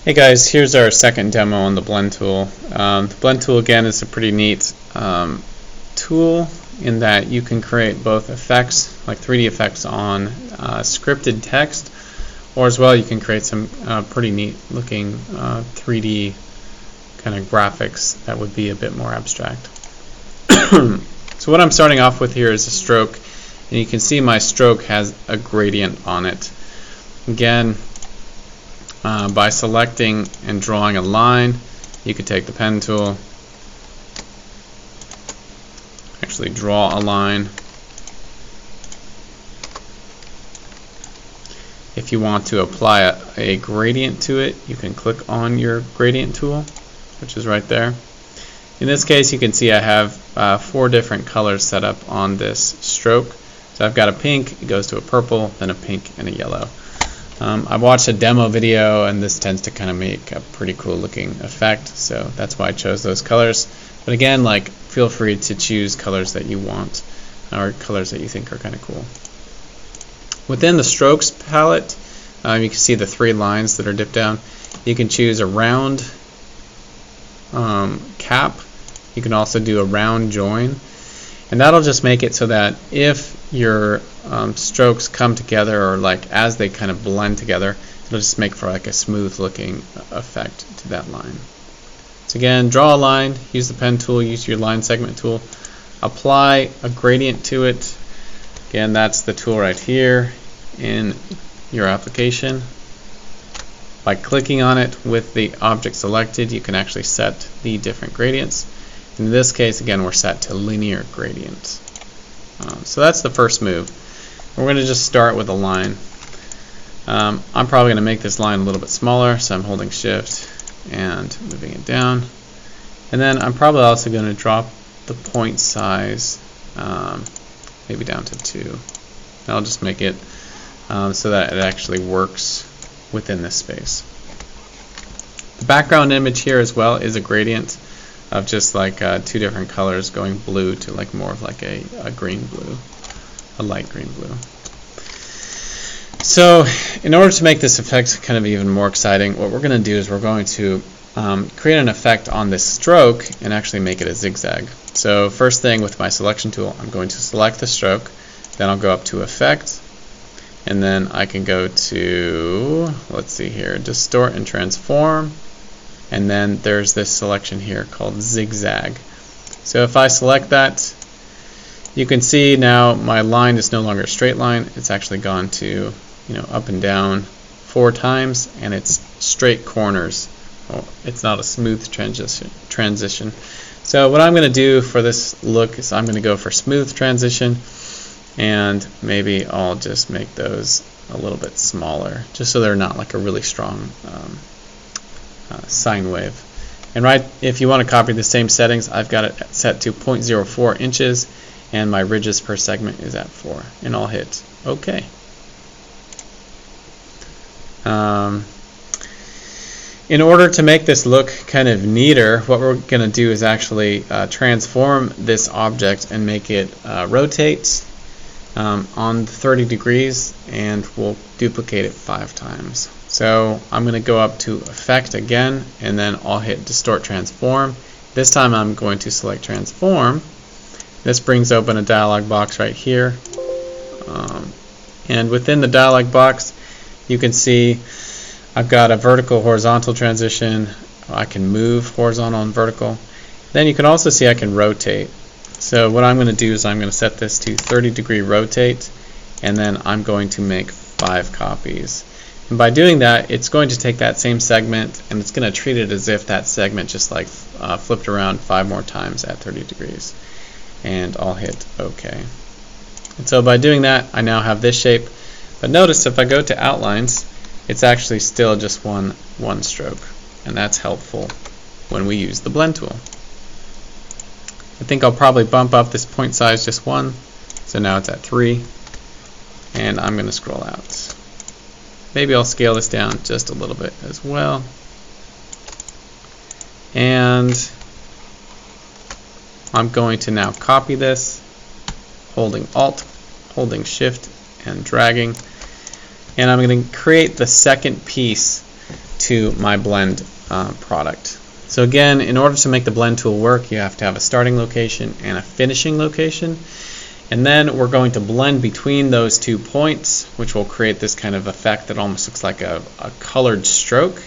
Hey guys, here's our second demo on the blend tool. The blend tool again is a pretty neat tool in that you can create both effects, like 3D effects on scripted text, or as well you can create some pretty neat looking 3D kind of graphics that would be a bit more abstract. So what I'm starting off with here is a stroke, and you can see my stroke has a gradient on it. Again, by selecting and drawing a line, you could take the pen tool, actually draw a line. If you want to apply a gradient to it, you can click on your gradient tool, which is right there. In this case, you can see I have 4 different colors set up on this stroke. So I've got a pink, it goes to a purple, then a pink and a yellow. I watched a demo video, and this tends to kind of make a pretty cool looking effect, so that's why I chose those colors. But again, like, feel free to choose colors that you want or colors that you think are kind of cool. Within the strokes palette, you can see the 3 lines that are dipped down. You can choose a round cap. You can also do a round join, and that'll just make it so that if your strokes come together, or like as they kind of blend together, it'll just make for like a smooth looking effect to that line. So again, draw a line, use the pen tool, use your line segment tool, apply a gradient to it. Again, that's the tool right here in your application. By clicking on it with the object selected, you can actually set the different gradients. In this case, again, we're set to linear gradients. So that's the first move. We're going to just start with a line. I'm probably going to make this line a little bit smaller, so I'm holding Shift and moving it down. And then I'm probably also going to drop the point size maybe down to 2. And I'll just make it so that it actually works within this space. The background image here as well is a gradient of just like 2 different colors going blue to like more of like a green blue, a light green blue. So in order to make this effect kind of even more exciting, what we're going to do is we're going to create an effect on this stroke and actually make it a zigzag. So first thing, with my selection tool, I'm going to select the stroke, then I'll go up to Effect, and then I can go to, let's see here, Distort and Transform. And then there's this selection here called Zigzag. So if I select that, you can see now my line is no longer a straight line. It's actually gone to, up and down 4 times, and it's straight corners. Oh, it's not a smooth transition. So what I'm going to do for this look is I'm going to go for smooth transition, and maybe I'll just make those a little bit smaller, just so they're not like a really strong sine wave. And if you want to copy the same settings, I've got it set to 0.04 inches, and my ridges per segment is at 4, and I'll hit OK. In order to make this look kind of neater, what we're going to do is actually transform this object and make it rotate on 30 degrees, and we'll duplicate it 5 times. So I'm going to go up to Effect again, and then I'll hit Distort Transform. This time I'm going to select Transform. This brings open a dialog box right here. And within the dialog box, you can see I've got a vertical horizontal transition. I can move horizontal and vertical. Then you can also see I can rotate. So what I'm going to do is I'm going to set this to 30-degree rotate, and then I'm going to make 5 copies. And by doing that, it's going to take that same segment and it's going to treat it as if that segment just like flipped around 5 more times at 30 degrees. And I'll hit OK. And so by doing that, I now have this shape. But notice if I go to Outlines, it's actually still just one stroke. And that's helpful when we use the blend tool. I think I'll probably bump up this point size just 1. So now it's at 3. And I'm going to scroll out. Maybe I'll scale this down just a little bit as well. And I'm going to now copy this, holding Alt, holding Shift, and dragging. And I'm going to create the second piece to my blend product. So again, in order to make the blend tool work, you have to have a starting location and a finishing location. And then we're going to blend between those 2 points, which will create this kind of effect that almost looks like a colored stroke.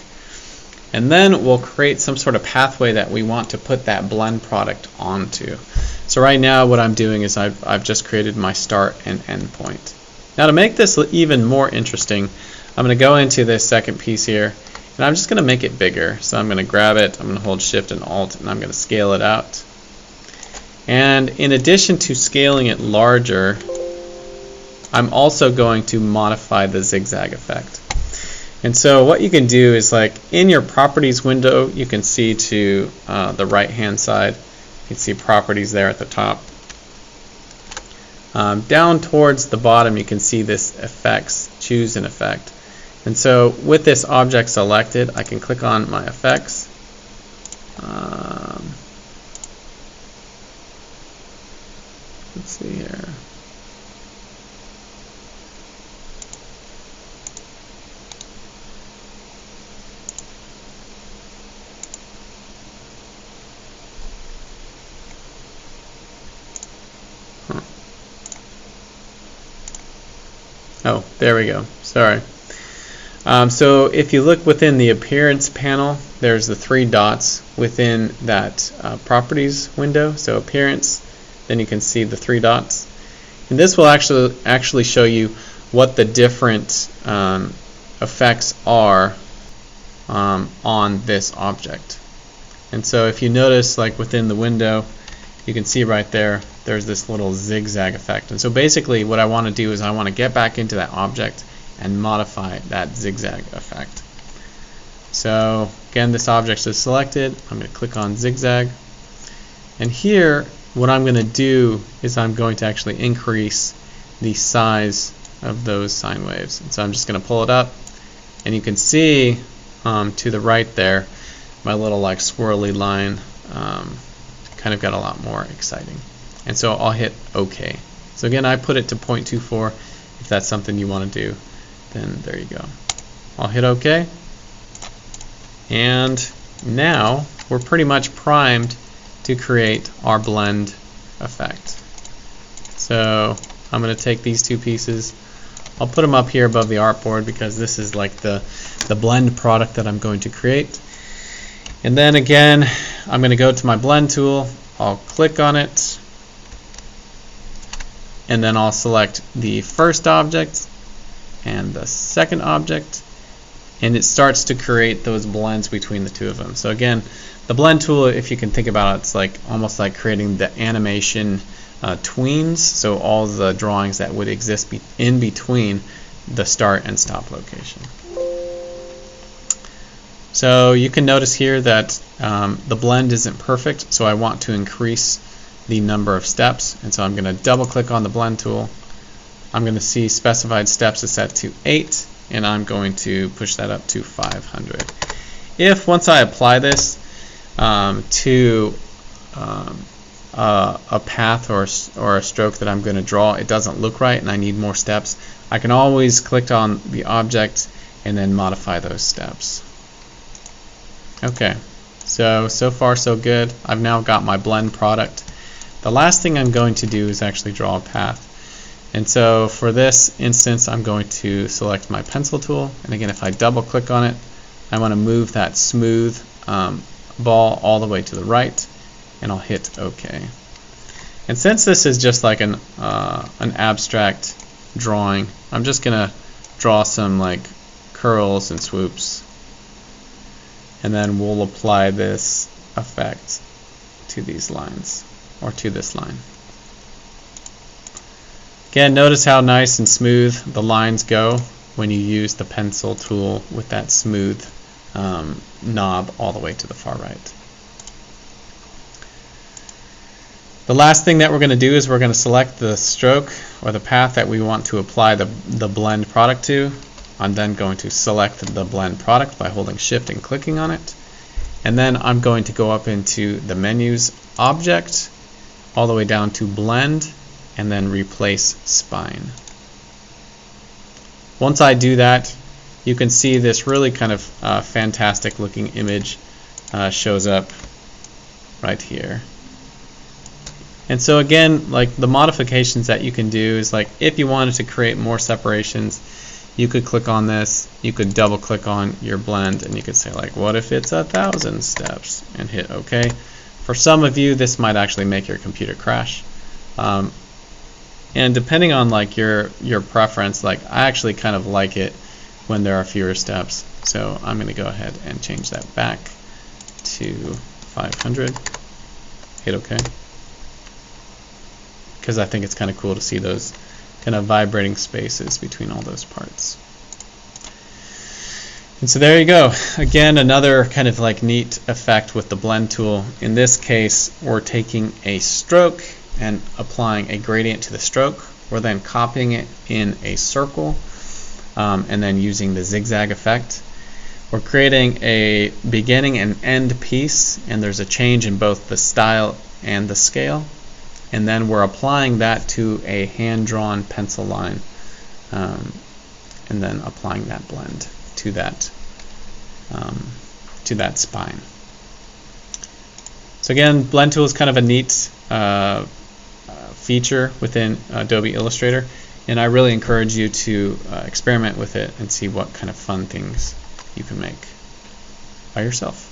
And then we'll create some sort of pathway that we want to put that blend product onto. So right now what I'm doing is I've just created my start and end point. Now to make this even more interesting, I'm going to go into this second piece here, and I'm just going to make it bigger. So I'm going to grab it, I'm going to hold Shift and Alt, and I'm going to scale it out. And in addition to scaling it larger, I'm also going to modify the zigzag effect. And so what you can do is, like in your properties window, you can see to the right hand side, you can see properties there at the top. Down towards the bottom, you can see this effects, choose an effect. And so with this object selected, I can click on my effects. Let's see here. Oh, there we go. Sorry. So if you look within the appearance panel, there's the 3 dots within that properties window. So appearance, then you can see the 3 dots. And this will actually show you what the different effects are on this object. And so if you notice, like within the window, you can see right there, there's this little zigzag effect. And so basically what I want to do is I want to get back into that object and modify that zigzag effect. So again, this object is selected. I'm going to click on zigzag. And here, what I'm going to do is I'm going to actually increase the size of those sine waves. And so I'm just going to pull it up. And you can see to the right there, my little like swirly line kind of got a lot more exciting. And so I'll hit OK. So again, I put it to 0.24. If that's something you want to do, then there you go. I'll hit OK. And now we're pretty much primed to create our blend effect. So I'm going to take these 2 pieces. I'll put them up here above the artboard because this is like the blend product that I'm going to create. And then again, I'm going to go to my blend tool. I'll click on it. And then I'll select the first object and the second object, and it starts to create those blends between the 2 of them. So again, the blend tool, if you can think about it, it's like almost like creating the animation tweens, so all the drawings that would exist in between the start and stop location. So you can notice here that the blend isn't perfect, so I want to increase the number of steps, and so I'm going to double click on the blend tool. I'm going to see specified steps is set to 8, and I'm going to push that up to 500. If once I apply this to a path or a stroke that I'm going to draw, it doesn't look right and I need more steps, I can always click on the object and then modify those steps. Okay, so far so good. I've now got my blend product. The last thing I'm going to do is actually draw a path. And so for this instance, I'm going to select my pencil tool, and again, if I double click on it, I want to move that smooth ball all the way to the right, and I'll hit OK. And since this is just like an abstract drawing, I'm just going to draw some like curls and swoops, and then we'll apply this effect to these lines, or to this line. Again, notice how nice and smooth the lines go when you use the pencil tool with that smooth knob all the way to the far right. The last thing that we're going to do is we're going to select the stroke or the path that we want to apply the blend product to. I'm then going to select the blend product by holding Shift and clicking on it. And then I'm going to go up into the menus, Object, all the way down to Blend, and then replace spine. Once I do that, you can see this really kind of fantastic looking image shows up right here. And so again, like the modifications that you can do is, like if you wanted to create more separations, you could click on this, you could double click on your blend, and you could say like, what if it's 1,000 steps, and hit OK. For some of you, this might actually make your computer crash. And depending on like your preference, like I actually kind of like it when there are fewer steps. So I'm going to go ahead and change that back to 500. Hit OK. Because I think it's kind of cool to see those kind of vibrating spaces between all those parts. And so there you go. Again, another kind of like neat effect with the blend tool. In this case, we're taking a stroke and applying a gradient to the stroke. We're then copying it in a circle and then using the zigzag effect. We're creating a beginning and end piece, and there's a change in both the style and the scale. And then we're applying that to a hand-drawn pencil line, and then applying that blend to that spine. So again, blend tool is kind of a neat feature within Adobe Illustrator, and I really encourage you to experiment with it and see what kind of fun things you can make by yourself.